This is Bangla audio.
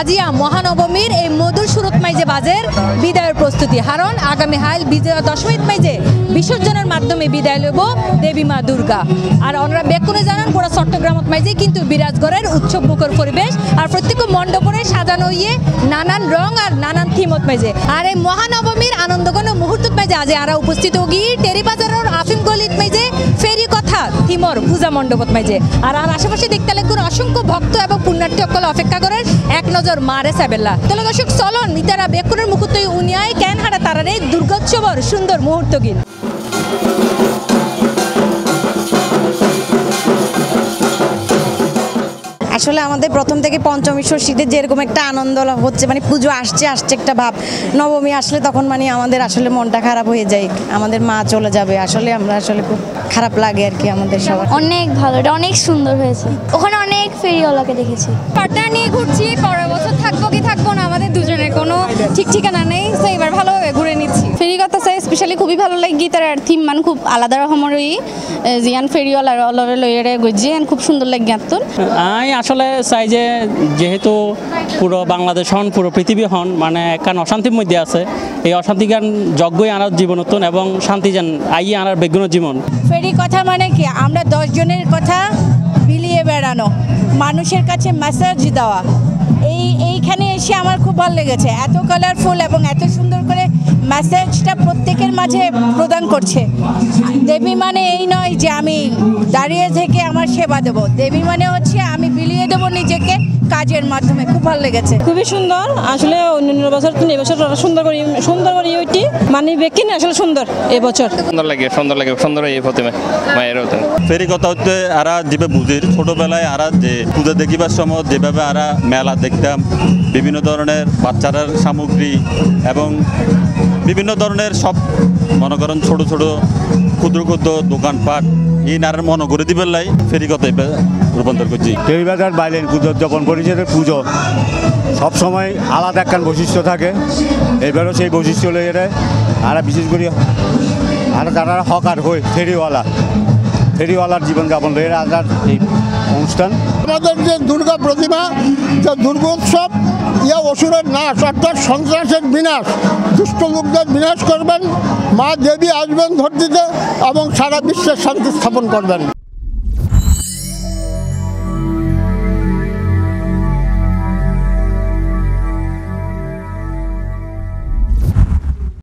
আজিয়া মহানবমীর এই মধুর সুরত মাইজে বাজের বিদায়ের প্রস্তুতি হারণ আগামী হাইল বিজয়া দশমীত মাইজে বিসর্জনের মাধ্যমে বিদায় লইব দেবী মা দুর্গা। আর আমরা বেকুনে জানান পুরো চট্টগ্রামত মাইজে কিন্তু বিরাজগড়ের উৎসব মুখর পরিবেশ আর প্রত্যেক মণ্ডপরে সাজানো হইয়ে নানান রং আর নানান থিমত মাইজে। আর এই মহানবমীর আনন্দঘন মুহূর্তত মাইজে আজ আরা উপস্থিত হগি টেরি বাজারের আফিম গলিত মাইজে ফেরি কথা থিমর পূজা মণ্ডপত মাইজে। আর আশেপাশে দেখতে লাগবে অসংখ্য ভক্ত এবং পুণ্যার্থী সকল অপেক্ষা করেন এক নজর মারে সাবেল্লা। তাহলে দর্শক চলন ইতারা বেকুনের মুহূর্ত উনিয়ায় কেন হারা তারারে দুর্গোৎসবর সুন্দর মুহূর্ত গিন। আসলে আমাদের প্রথম থেকে পঞ্চমী ষষ্ঠীতে যেরকম একটা আনন্দ হচ্ছে, মানে পুজো আসছে একটা ভাব, নবমী আসলে তখন মানে আমাদের আসলে মনটা খারাপ হয়ে যায়, আমাদের মা চলে যাবে, আসলে আমরা আসলে খুব খারাপ লাগে আর কি আমাদের সবার। অনেক ভালো, এটা অনেক সুন্দর হয়েছে, ওখানে অনেক ফেরিওয়ালাকে দেখেছি। পার্টনার নিয়ে ঘুরছি, পরের বছর থাকবো কি থাকবো না আমাদের দুজনের কোনো ঠিক ঠিকানা নেই, তো এবার ভালোভাবে ঘুরে নিচ্ছি। ফেরি কথা চাই স্পেশালি খুবই ভালো লাগে, গীতার থিম মানে খুব আলাদা রকমেরই জিয়ান ফেরিওয়ালা অলরে লইরে গজি খুব সুন্দর লাগে জ্ঞাতন। আসলে চাই যে যেহেতু পুরো বাংলাদেশ হন পুরো পৃথিবী হন মানে একখান অশান্তির মধ্যে আছে, এই অশান্তি গান যজ্ঞই আনার জীবনতন এবং শান্তি যান আইয়ে আনার বেগুন জীবন। ফেরি কথা মানে কি আমরা 10 জনের কথা বিলিয়ে বেড়ানো, মানুষের কাছে মেসেজ দেওয়া, এইখানে এসে আমার খুব ভালো লেগেছে। এত কালারফুল এবং এত সুন্দর করে মেসেজটা প্রত্যেকের মাঝে প্রদান করছে। দেবী মানে এই নয় যে আমি দাঁড়িয়ে থেকে আমার সেবা দেব, দেবী মানে হচ্ছে আমি বিলিয়ে দেবো নিজেকে কাজের মাধ্যমে। খুব ভালো লেগেছে, খুবই সুন্দর। আসলে অন্যান্য বছর তো এবছর সুন্দর করি ওইটি মানে বেকিন আসলে সুন্দর এবছর সুন্দর লাগে এই প্রতিমা মায়ের ফেরি কথা হচ্ছে আরা যেভাবে বুঝির ছোটবেলায় আরা যে পূজা দেখিবার সময় যেভাবে আরা মেলা দেখতাম, বিভিন্ন ধরনের বাচ্চাদের সামগ্রী এবং বিভিন্ন ধরনের সব মনে করেন ছোট ছোট ক্ষুদ্র ক্ষুদ্র দোকানপাট এই নারের মনে করে দিবেন লাই ফেরি কথা রূপান্তর করছি। টেরি বাজার বাইলেন পুজো উদযাপন পরিষদের পুজো সবসময় আলাদা একটা বৈশিষ্ট্য থাকে, এবারও সেই বৈশিষ্ট্য লই এরা আর বিশেষ করে আর যারা হকার হয়ে ফেরিওয়ালার জীবনযাপন লই এরা আজার এই অনুষ্ঠান। আমাদের যে দুর্গা প্রতিমা, যে দুর্গোৎসব, ইয়া অসুরের নাশ অর্থাৎ সন্ত্রাসের বিনাশ, দুষ্ট লোকদের বিনাশ করবেন, মা দেবী আসবেন ধরতিতে এবং সারা বিশ্বের শান্তি স্থাপন করবেন।